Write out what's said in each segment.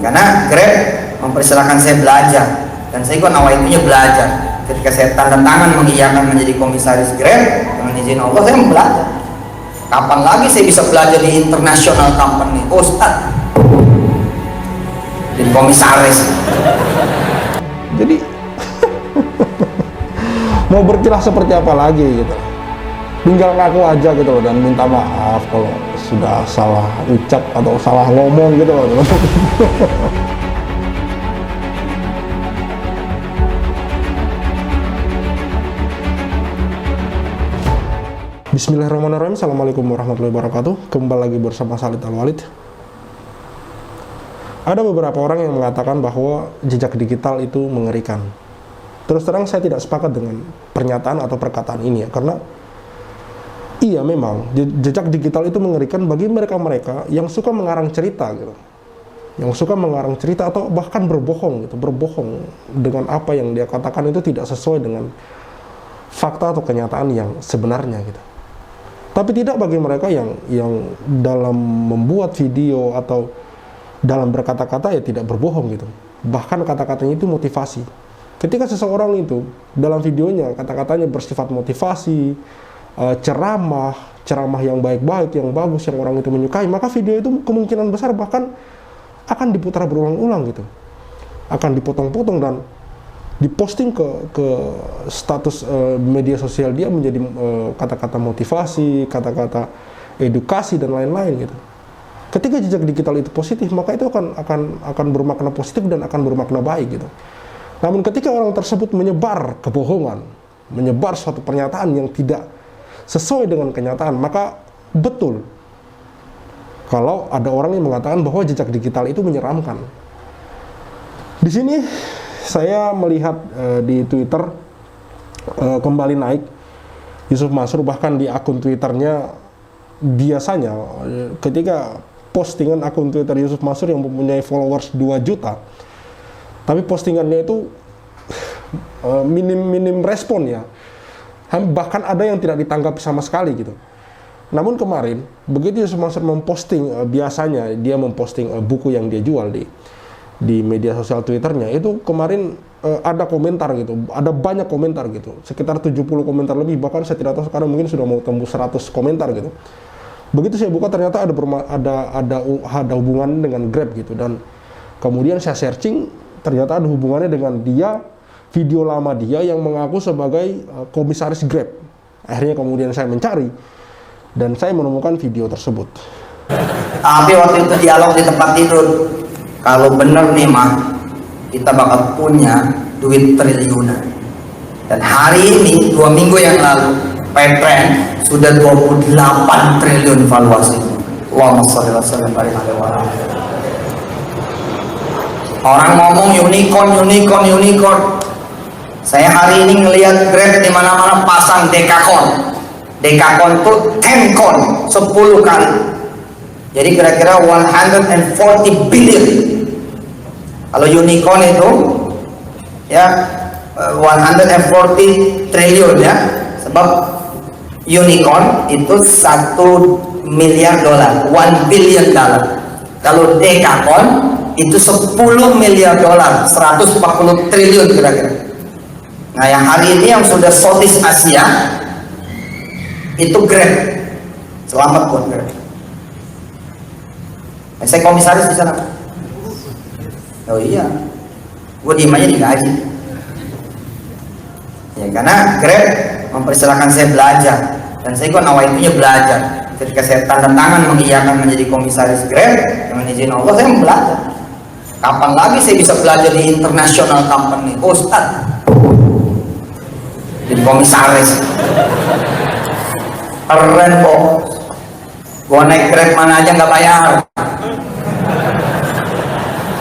karena Grab mempersilahkan saya belajar dan saya kok nawaitunya belajar. Ketika saya tanda tangan mengiyakan menjadi komisaris Grab dengan izin Allah, saya mau belajar. Kapan lagi saya bisa belajar di international company, Ustaz, jadi komisaris. Jadi mau berkilah seperti apa lagi gitu, tinggal ngaku aja gitu loh, dan minta maaf kalau sudah salah ucap atau salah ngomong gitu loh. Bismillahirrahmanirrahim. Assalamualaikum warahmatullahi wabarakatuh. Kembali lagi bersama Khalid Al-Walid. Ada beberapa orang yang mengatakan bahwa jejak digital itu mengerikan. Terus terang saya tidak sepakat dengan pernyataan atau perkataan ini ya, karena iya memang jejak digital itu mengerikan bagi mereka-mereka yang suka mengarang cerita gitu. Yang suka mengarang cerita atau bahkan berbohong gitu, berbohong dengan apa yang dia katakan itu tidak sesuai dengan fakta atau kenyataan yang sebenarnya gitu. Tapi tidak bagi mereka yang dalam membuat video atau dalam berkata-kata ya tidak berbohong gitu. Bahkan kata-katanya itu motivasi. Ketika seseorang itu dalam videonya kata-katanya bersifat motivasi, ceramah yang baik-baik, yang bagus, yang orang itu menyukai, maka video itu kemungkinan besar bahkan akan diputar berulang-ulang gitu. Akan dipotong-potong dan diposting ke status media sosial dia menjadi kata-kata motivasi, kata-kata edukasi dan lain-lain gitu. Ketika jejak digital itu positif, maka itu akan bermakna positif dan akan bermakna baik gitu. Namun ketika orang tersebut menyebar kebohongan, menyebar suatu pernyataan yang tidak sesuai dengan kenyataan, maka betul kalau ada orang yang mengatakan bahwa jejak digital itu menyeramkan. Di sini saya melihat di Twitter kembali naik Yusuf Mansur, bahkan di akun Twitternya biasanya ketika postingan akun Twitter Yusuf Mansur yang mempunyai followers 2 juta, tapi postingannya itu minim respon ya, bahkan ada yang tidak ditanggapi sama sekali gitu. Namun kemarin begitu Yusuf Mansur memposting, biasanya dia memposting buku yang dia jual di media sosial Twitternya, itu kemarin ada komentar gitu, ada banyak komentar gitu, sekitar 70 komentar lebih, bahkan saya tidak tahu sekarang mungkin sudah mau tembus 100 komentar gitu. Begitu saya buka ternyata ada hubungan dengan Grab gitu, dan kemudian saya searching ternyata ada hubungannya dengan video lama dia yang mengaku sebagai komisaris Grab. Akhirnya kemudian saya mencari dan saya menemukan video tersebut. Tapi waktu itu dialog di tempat tidur, kalau bener nih mah kita bakal punya duit triliunan. Dan hari ini 2 minggu yang lalu Paytrend sudah 28 triliun valuasi. Allahumma sholli wa sallim alaihi wa sallam. Orang ngomong unicorn. Saya hari ini ngelihat Grab di mana-mana pasang Dekakon. Dekakon tuh 10 kon, 10 kali. Jadi kira-kira 140 billion. Kalau unicorn itu ya 140 triliun ya, sebab unicorn itu 1 miliar dolar, 1 billion dollar. Kalau dekakon itu 10 miliar dolar, 140 triliun kira-kira. Nah yang hari ini yang sudah Southeast Asia itu Grab. Selamat buat Grab. Saya komisaris di sana. Oh iya, gue diem aja digaji. Ya karena Grab mempersilahkan saya belajar dan saya kok nawaitunya belajar. Ketika saya tanda tangan mengiyakan menjadi komisaris Grab dengan izin Allah, saya mau belajar. Kapan lagi saya bisa belajar di international company, Ustaz, jadi komisaris. Keren kok. Gue naik Grab mana aja nggak bayar.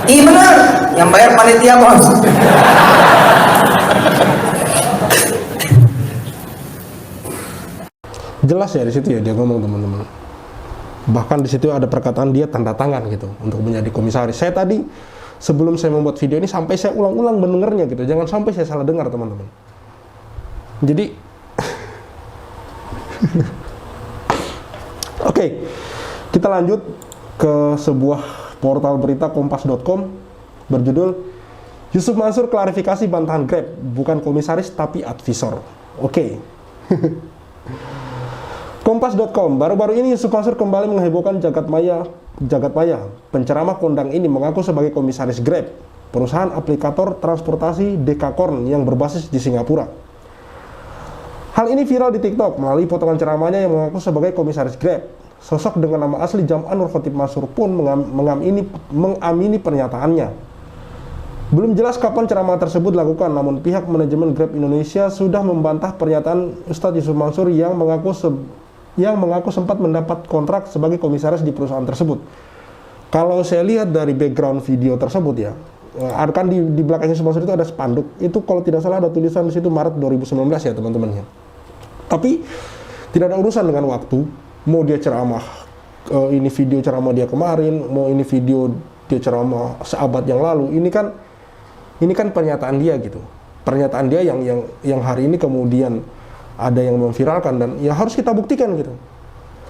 Iya benar, yang bayar panitia bos. Jelas ya di situ ya dia ngomong, teman-teman. Bahkan di situ ada perkataan dia tanda tangan gitu untuk menjadi komisaris. Saya tadi sebelum saya membuat video ini sampai saya ulang-ulang mendengarnya gitu. Jangan sampai saya salah dengar, teman-teman. Jadi Oke, kita lanjut ke sebuah portal berita kompas.com berjudul Yusuf Mansur klarifikasi bantahan Grab, bukan komisaris tapi advisor. Oke. Kompas.com, baru-baru ini Yusuf Mansur kembali menghebohkan jagat maya. Penceramah kondang ini mengaku sebagai komisaris Grab, perusahaan aplikator transportasi Dekakorn yang berbasis di Singapura. Hal ini viral di TikTok melalui potongan ceramahnya yang mengaku sebagai komisaris Grab. Sosok dengan nama asli Jam'an Nur Khotib Mansur pun mengamini pernyataannya. Belum jelas kapan ceramah tersebut dilakukan, namun pihak manajemen Grab Indonesia sudah membantah pernyataan Ustadz Yusuf Mansur yang mengaku sempat mendapat kontrak sebagai komisaris di perusahaan tersebut. Kalau saya lihat dari background video tersebut ya, kan di belakang Yusuf Mansur itu ada spanduk. Itu kalau tidak salah ada tulisan di situ Maret 2019 ya teman-teman ya. Tapi tidak ada urusan dengan waktu. Mau dia ceramah, ini video ceramah dia kemarin, mau ini video dia ceramah seabad yang lalu. Ini kan pernyataan dia gitu. Pernyataan dia yang hari ini kemudian ada yang memviralkan dan ya harus kita buktikan gitu.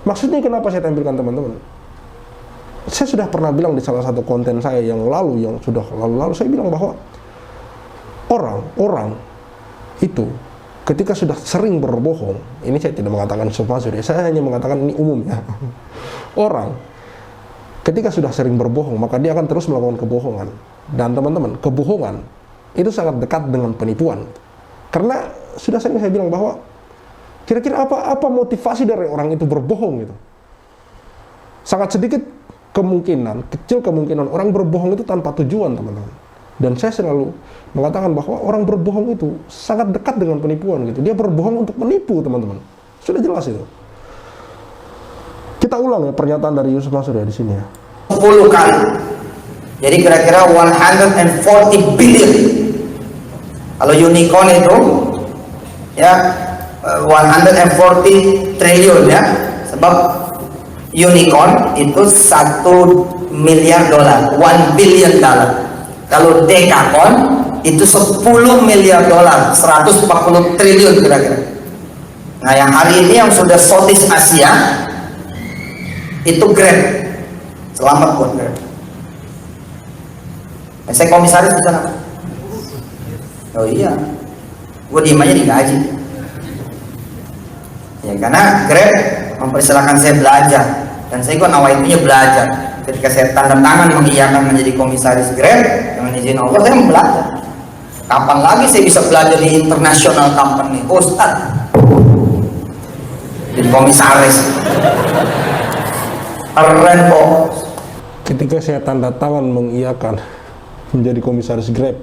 Maksudnya kenapa saya tampilkan teman-teman? Saya sudah pernah bilang di salah satu konten saya yang sudah lalu saya bilang bahwa orang itu ketika sudah sering berbohong, ini saya tidak mengatakan Yusuf Mansur ya, saya hanya mengatakan ini umum ya. Orang ketika sudah sering berbohong, maka dia akan terus melakukan kebohongan. Dan teman-teman, kebohongan itu sangat dekat dengan penipuan. Karena sudah sering saya bilang bahwa kira-kira apa motivasi dari orang itu berbohong gitu. Sangat sedikit kecil kemungkinan orang berbohong itu tanpa tujuan, teman-teman. Dan saya selalu mengatakan bahwa orang berbohong itu sangat dekat dengan penipuan gitu. Dia berbohong untuk menipu, teman-teman. Sudah jelas itu. Kita ulang ya pernyataan dari Yusuf Mansur ya di sini ya. 10 kali. Jadi kira-kira 140 billion. Kalau unicorn itu ya 140 triliun ya. Sebab unicorn itu 1 miliar dolar, 1 billion dollar. Kalau Dekakorn itu 10 miliar dolar, 140 triliun kira-kira. Nah yang hari ini yang sudah Southeast Asia itu Grab. Selamat buat Grab. Saya komisaris di sana. Oh iya, gue diem aja digaji. Ya karena Grab mempersilahkan saya belajar dan saya kok nawaitunya belajar. Ketika saya tanda tangan mengiyakan menjadi komisaris Grab dengan izin Allah, saya mau belajar. Kapan lagi saya bisa belajar di international company? Ustadz jadi komisaris keren kok. Ketika saya tanda tangan mengiyakan menjadi komisaris Grab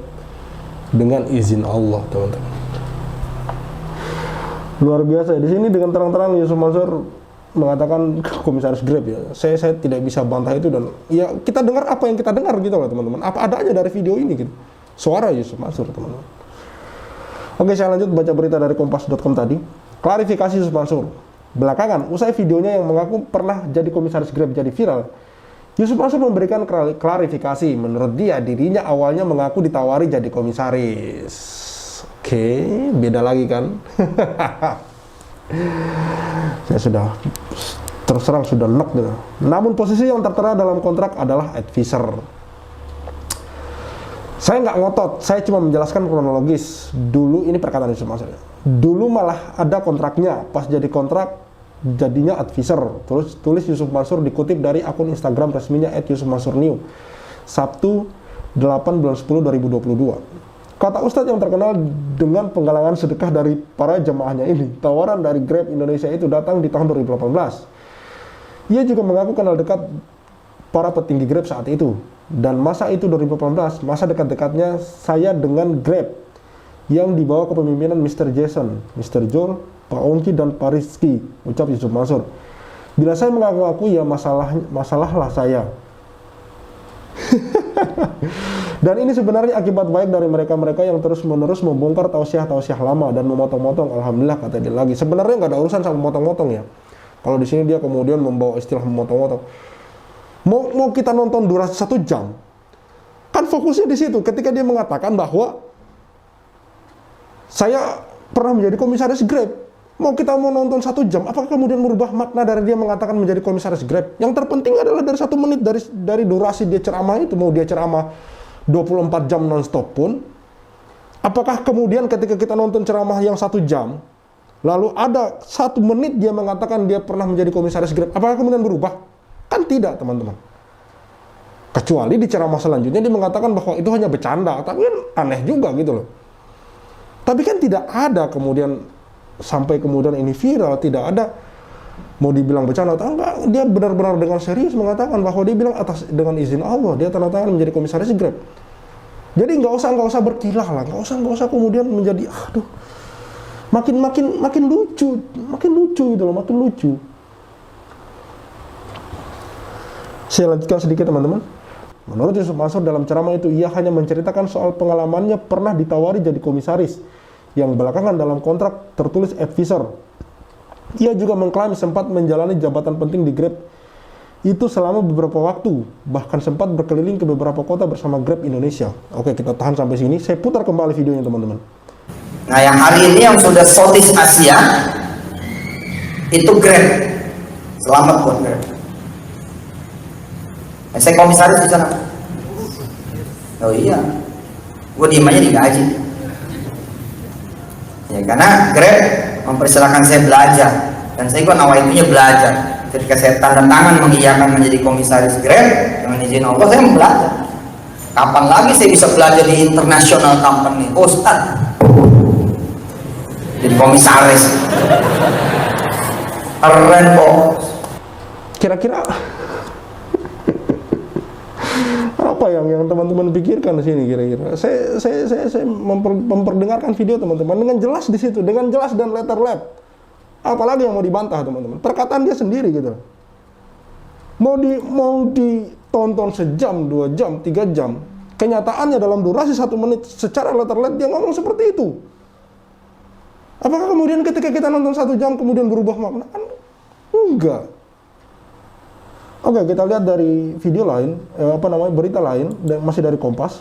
dengan izin Allah, teman-teman. Luar biasa. Di sini dengan terang-terang Yusuf Mansur mengatakan komisaris Grab ya. Saya tidak bisa bantah itu dan ya kita dengar apa yang kita dengar gitu loh, teman-teman. Apa ada aja dari video ini gitu. Suara Yusuf Mansur, teman-teman. Oke, saya lanjut baca berita dari kompas.com tadi. Klarifikasi Yusuf Mansur. Belakangan, usai videonya yang mengaku pernah jadi komisaris Grab jadi viral, Yusuf Mansur memberikan klarifikasi. Menurut dia, dirinya awalnya mengaku ditawari jadi komisaris. Oke, beda lagi kan? Saya sudah terus terang sudah knock gitu. Namun posisi yang tertera dalam kontrak adalah advisor. Saya nggak ngotot, saya cuma menjelaskan kronologis. Dulu ini perkataan Yusuf Mansur. Dulu malah ada kontraknya, pas jadi kontrak jadinya advisor. Terus tulis Yusuf Mansur dikutip dari akun Instagram resminya @yusufmansurnew. Sabtu 8/10/2022. Kata Ustadz yang terkenal dengan penggalangan sedekah dari para jemaahnya ini, tawaran dari Grab Indonesia itu datang di tahun 2018. Ia juga mengaku kenal dekat para petinggi Grab saat itu. Dan masa itu 2018, masa dekat-dekatnya saya dengan Grab yang dibawa kepemimpinan Mr. Jason, Mr. Joel, Pak Ongki, dan Pak Rizky, ucap Yusuf Mansur. Bila saya mengaku-ngaku ya masalahlah saya. Dan ini sebenarnya akibat baik dari mereka-mereka yang terus-menerus membongkar tausiah-tausiah lama dan memotong-motong. Alhamdulillah, kata dia lagi. Sebenarnya nggak ada urusan sama memotong-motong ya. Kalau di sini dia kemudian membawa istilah memotong-motong. Mau kita nonton durasi 1 jam, kan fokusnya di situ. Ketika dia mengatakan bahwa saya pernah menjadi komisaris Grab, mau nonton 1 jam, apakah kemudian merubah makna dari dia mengatakan menjadi komisaris Grab? Yang terpenting adalah dari 1 menit dari durasi dia ceramah itu, mau dia ceramah 24 jam nonstop pun, apakah kemudian ketika kita nonton ceramah yang 1 jam, lalu ada 1 menit dia mengatakan dia pernah menjadi komisaris Grab, apakah kemudian berubah? Kan tidak, teman-teman. Kecuali di ceramah selanjutnya dia mengatakan bahwa itu hanya bercanda, tapi kan aneh juga gitu loh. Tapi kan tidak ada kemudian sampai kemudian ini viral, tidak ada mau dibilang bercanda atau enggak, dia benar-benar dengan serius mengatakan bahwa dia bilang atas dengan izin Allah dia tanda tangan menjadi komisaris Grab. Jadi nggak usah berkilah lah, nggak usah kemudian menjadi aduh makin lucu gitu loh, makin lucu. Saya lanjutkan sedikit, teman-teman. Menurut Yusuf Mansur dalam ceramah itu, ia hanya menceritakan soal pengalamannya pernah ditawari jadi komisaris yang belakangan dalam kontrak tertulis advisor. Ia juga mengklaim sempat menjalani jabatan penting di Grab itu selama beberapa waktu, bahkan sempat berkeliling ke beberapa kota bersama Grab Indonesia. Oke, kita tahan sampai sini. Saya putar kembali videonya, teman-teman. Nah, yang hari ini yang sudah Southeast Asia itu Grab. Selamat buat Grab. Saya komisaris di sana. Oh iya, gue diem aja digaji. Ya, karena Grab mempersilahkan saya belajar, dan saya kok nawaitunya belajar. Ketika saya tanda tangan mengiyakan menjadi komisaris Grab dengan izin Allah, saya mau belajar. Kapan lagi saya bisa belajar di international company? Ustaz, jadi komisaris keren kok. Kira-kira apa yang teman-teman pikirkan di sini kira-kira? Saya memperdengarkan video teman-teman dengan jelas di situ, dengan jelas dan letter-let. Apalagi yang mau dibantah, teman-teman? Perkataan dia sendiri gitu. Mau ditonton sejam, 2 jam, 3 jam. Kenyataannya dalam durasi 1 menit secara letter-let dia ngomong seperti itu. Apakah kemudian ketika kita nonton 1 jam kemudian berubah makna? Enggak. Oke, kita lihat dari video lain, berita lain, dan masih dari Kompas.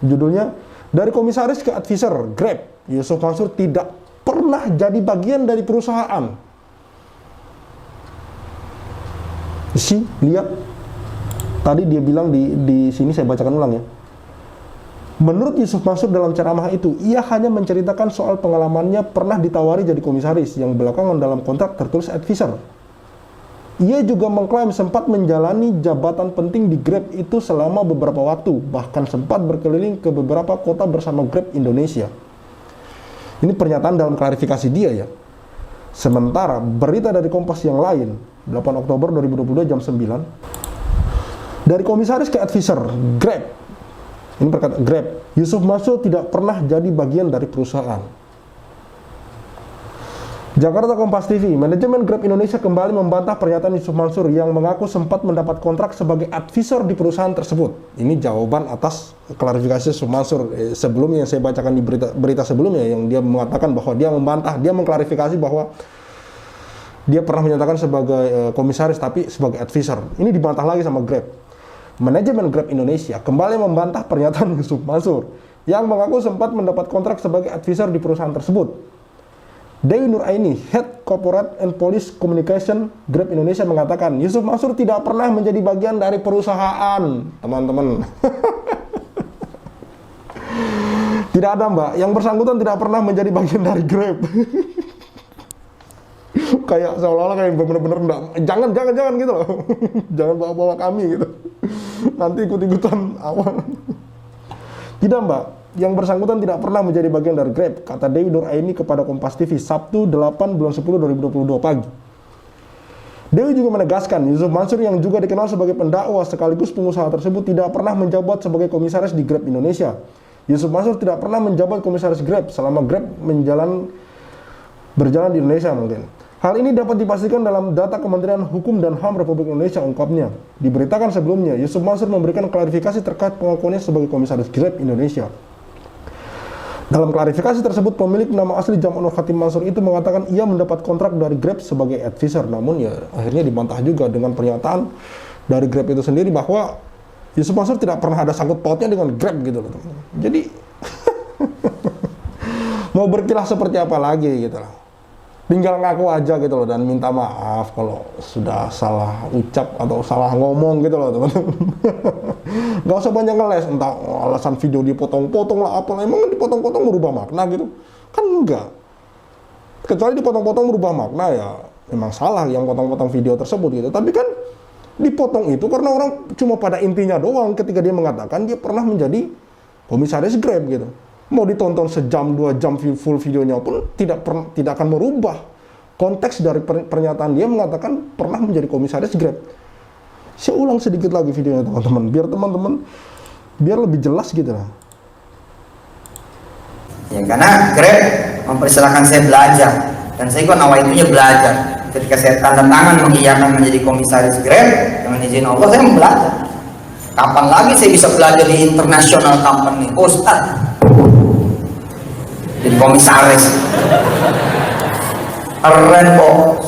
Judulnya, dari komisaris ke advisor Grab, Yusuf Mansur tidak pernah jadi bagian dari perusahaan. Lihat. Tadi dia bilang di sini, saya bacakan ulang ya. Menurut Yusuf Mansur dalam ceramah itu, ia hanya menceritakan soal pengalamannya pernah ditawari jadi komisaris yang belakangan dalam kontrak tertulis advisor. Ia juga mengklaim sempat menjalani jabatan penting di Grab itu selama beberapa waktu, bahkan sempat berkeliling ke beberapa kota bersama Grab Indonesia. Ini pernyataan dalam klarifikasi dia ya. Sementara berita dari Kompas yang lain, 8 Oktober 2022 jam 9, dari komisaris ke advisor Grab, ini perkataan Grab, Yusuf Mansur tidak pernah jadi bagian dari perusahaan. Jakarta Kompas TV, manajemen Grab Indonesia kembali membantah pernyataan Yusuf Mansur yang mengaku sempat mendapat kontrak sebagai advisor di perusahaan tersebut. Ini jawaban atas klarifikasi Yusuf Mansur sebelumnya yang saya bacakan di berita sebelumnya, yang dia mengatakan bahwa dia membantah, dia mengklarifikasi bahwa dia pernah menyatakan sebagai komisaris tapi sebagai advisor. Ini dibantah lagi sama Grab. Manajemen Grab Indonesia kembali membantah pernyataan Yusuf Mansur yang mengaku sempat mendapat kontrak sebagai advisor di perusahaan tersebut. Dewi Nur Aini, Head Corporate and Police Communication Grab Indonesia mengatakan, Yusuf Mansur tidak pernah menjadi bagian dari perusahaan, teman-teman. Tidak ada, Mbak. Yang bersangkutan tidak pernah menjadi bagian dari Grab. Kayak seolah-olah kayak bener-bener enggak. Jangan gitu loh. Jangan bawa-bawa kami gitu. Nanti ikut-ikutan awal. Tidak, Mbak. Yang bersangkutan tidak pernah menjadi bagian dari Grab, kata Dewi Nur Aini kepada Kompas TV Sabtu 8/10/2022 pagi. Dewi juga menegaskan, Yusuf Mansur yang juga dikenal sebagai pendakwah sekaligus pengusaha tersebut tidak pernah menjabat sebagai komisaris di Grab Indonesia. Yusuf Mansur tidak pernah menjabat komisaris Grab selama Grab berjalan di Indonesia mungkin. Hal ini dapat dipastikan dalam data Kementerian Hukum dan HAM Republik Indonesia, ungkapnya. Diberitakan sebelumnya, Yusuf Mansur memberikan klarifikasi terkait pengakuannya sebagai komisaris Grab Indonesia. Dalam klarifikasi tersebut, pemilik nama asli Jamanur Khatim Mansur itu mengatakan ia mendapat kontrak dari Grab sebagai advisor. Namun ya akhirnya dibantah juga dengan pernyataan dari Grab itu sendiri bahwa Yusuf Mansur tidak pernah ada sangkut pautnya dengan Grab gitu loh, teman-teman. Jadi mau berkilah seperti apa lagi gitu loh. tinggal ngaku aja gitu loh dan minta maaf kalau sudah salah ucap atau salah ngomong gitu loh teman-teman. Nggak usah banyak ngeles, entah alasan video dipotong-potong lah apa, emang dipotong-potong merubah makna gitu kan? Enggak, kecuali dipotong-potong merubah makna ya memang salah yang potong-potong video tersebut gitu. Tapi kan dipotong itu karena orang cuma pada intinya doang ketika dia mengatakan dia pernah menjadi komisaris Grab gitu. Mau ditonton sejam 2 jam full videonya pun tidak akan merubah konteks dari pernyataan dia mengatakan pernah menjadi komisaris Grab. Saya ulang sedikit lagi videonya teman-teman, biar teman-teman biar lebih jelas gitu lah. Ya karena Grab mempersilahkan saya belajar dan saya kok nawaitunya belajar. Ketika saya tanda tangan mengiyakan menjadi komisaris Grab dengan izin Allah, saya mau belajar. Kapan lagi saya bisa belajar di international company? Ustaz, jadi komisaris keren bos.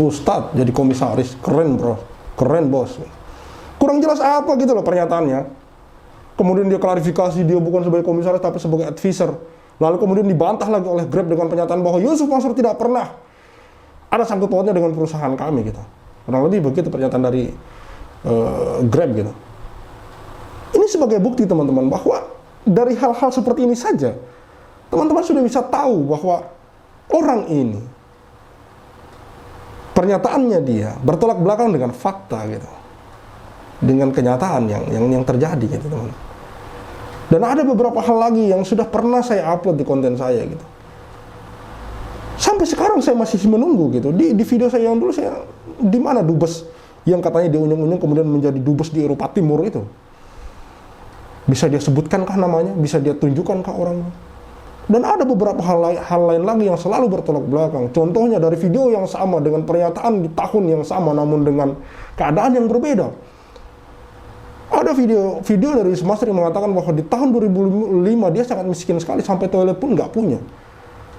Ustadz jadi komisaris keren bro, keren bos. Kurang jelas apa gitu loh pernyataannya. Kemudian dia klarifikasi dia bukan sebagai komisaris tapi sebagai advisor. Lalu kemudian dibantah lagi oleh Grab dengan pernyataan bahwa Yusuf Mansur tidak pernah ada sangkut pautnya dengan perusahaan kami gitu. Kurang lebih begitu pernyataan dari Grab gitu. Ini sebagai bukti teman-teman bahwa dari hal-hal seperti ini saja teman-teman sudah bisa tahu bahwa orang ini pernyataannya dia bertolak belakang dengan fakta gitu, dengan kenyataan yang terjadi gitu teman. Dan ada beberapa hal lagi yang sudah pernah saya upload di konten saya gitu. Sampai sekarang saya masih menunggu gitu. Di video saya yang dulu saya di mana dubes yang katanya diunyung-unyung kemudian menjadi dubes di Eropa Timur itu. Bisa dia sebutkankah namanya? Bisa dia tunjukkankah orangnya? Dan ada beberapa hal lain lagi yang selalu bertolak belakang. Contohnya dari video yang sama dengan pernyataan di tahun yang sama namun dengan keadaan yang berbeda. Ada video dari Yusuf Mansur yang mengatakan bahwa di tahun 2005 dia sangat miskin sekali sampai toilet pun nggak punya.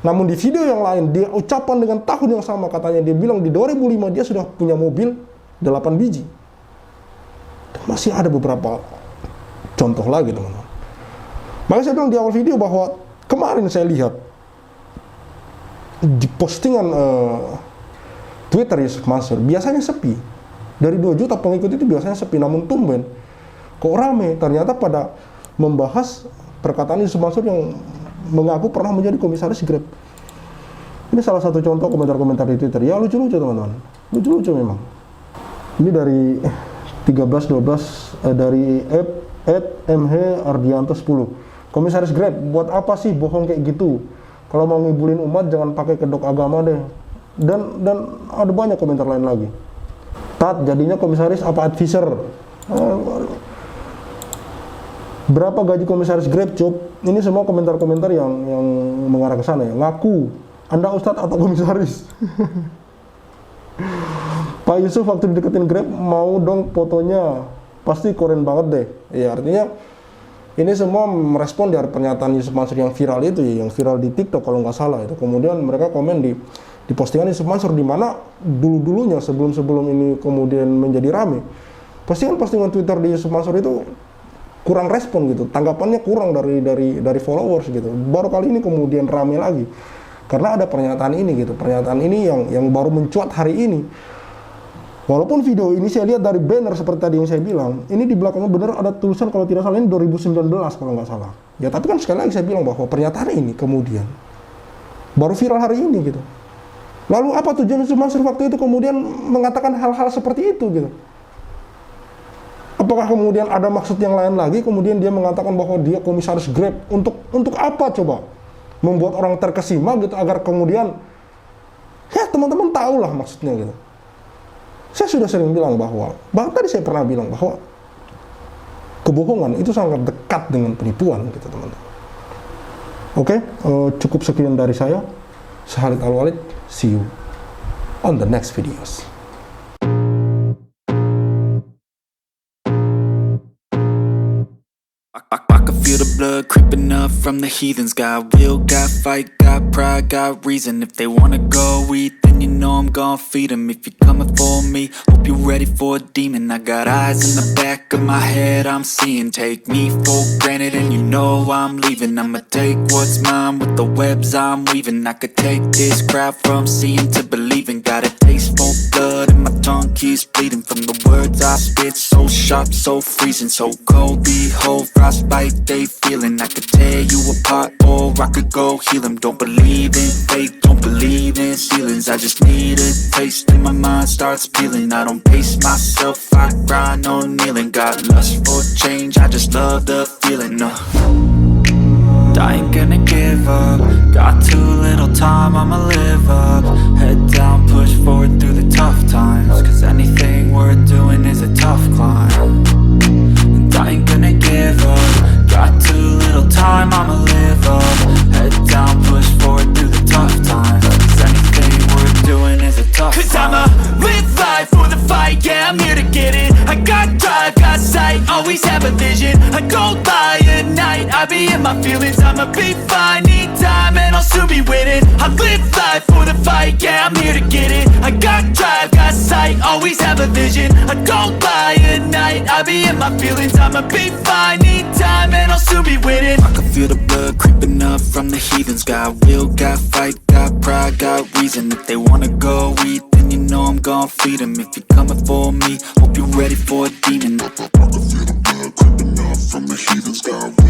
Namun di video yang lain dia ucapan dengan tahun yang sama, katanya dia bilang di 2005 dia sudah punya mobil 8 biji. Dan masih ada beberapa contoh lagi teman-teman. Makanya saya bilang di awal video bahwa kemarin saya lihat di postingan Twitter Yusuf Mansur biasanya sepi. Dari 2 juta pengikut itu biasanya sepi, namun tumben kok rame. Ternyata pada membahas perkataan Yusuf Mansur yang mengaku pernah menjadi komisaris Grab. Ini salah satu contoh komentar-komentar di Twitter. Ya lucu-lucu teman-teman, lucu-lucu memang. Ini dari 13-12 dari @mhardianto10. Komisaris Grab, buat apa sih bohong kayak gitu? Kalau mau ngibulin umat jangan pakai kedok agama deh. Dan ada banyak komentar lain lagi. Tat, jadinya komisaris apa advisor? Berapa gaji komisaris Grab, Cuk? Ini semua komentar-komentar yang mengarah ke sana ya. Ngaku, Anda ustadz atau komisaris? Pak Yusuf waktu dideketin Grab mau dong fotonya. Pasti keren banget deh. Ya artinya ini semua merespon dari pernyataan Yusuf Mansur yang viral itu ya, yang viral di TikTok kalau nggak salah itu. Kemudian mereka komen di postingan Yusuf Mansur di mana dulu-dulunya sebelum ini kemudian menjadi rame. Postingan Twitter di Yusuf Mansur itu kurang respon gitu, tanggapannya kurang dari followers gitu. Baru kali ini kemudian rame lagi karena ada pernyataan ini gitu. Pernyataan ini yang baru mencuat hari ini. Walaupun video ini saya lihat dari banner seperti tadi yang saya bilang, ini di belakangnya benar ada tulisan kalau tidak salah ini 2019 kalau nggak salah. Ya tapi kan sekali lagi saya bilang bahwa pernyataan ini kemudian baru viral hari ini gitu. Lalu apa tujuan Yusuf Mansur waktu itu kemudian mengatakan hal-hal seperti itu gitu? Apakah kemudian ada maksud yang lain lagi? Kemudian dia mengatakan bahwa dia komisaris Grab untuk apa coba? Membuat orang terkesima gitu agar kemudian ya teman-teman tahulah maksudnya gitu. Saya sudah sering bilang bahwa tadi saya pernah bilang bahwa kebohongan itu sangat dekat dengan penipuan gitu teman-teman. Oke, cukup sekian dari saya. Khalid Al-Walid, see you on the next videos. I can feel the blood creeping up from the heathens. Got will, got fight, got pride, got reason. If they wanna go eat, then you know I'm gon' feed 'em. If you're coming for me, hope you're ready for a demon. I got eyes in the back of my head, I'm seeing. Take me for granted and you know I'm leaving. I'ma take what's mine with the webs I'm weaving. I could take this crowd from seeing to believing. Got a taste for blood and my tongue keeps bleeding. From the words I spit, so sharp, so freezing, so cold. Behold, frostbite they feeling. I could tear you apart or I could go heal them. Don't believe in fate, don't believe in ceilings. I just need a taste and my mind starts peeling. I don't pace myself, I grind on kneeling. Got lust for change, I just love the feeling. I ain't gonna give up. Got too little time, I'ma live up. Head down, push forward through the tough times. Cause anything worth doing is a tough climb. And I ain't gonna give up. Got too little time, I'ma live up. Head down, push forward through the tough times. Cause anything worth doing is a tough climb. Cause I'ma live life for the fight, yeah, I'm here to get it. I got drive, got sight, always have a vision. I don't lie at night, I be in my feelings. I'ma be fine, need time and I'll soon be winning. I live life for the fight, yeah, I'm here to get it. I got drive, got sight, always have a vision. I don't lie at night, I be in my feelings. I'ma be fine, need time and I'll soon be winning. I can feel the blood creeping up from the heathens. Got will, got fight, got pride, got reason. If they wanna go eat, then you know I'm gon' feed 'em. If you're coming for me, hope you're ready for a demon. I can feel the blood creeping up from the heathens. Got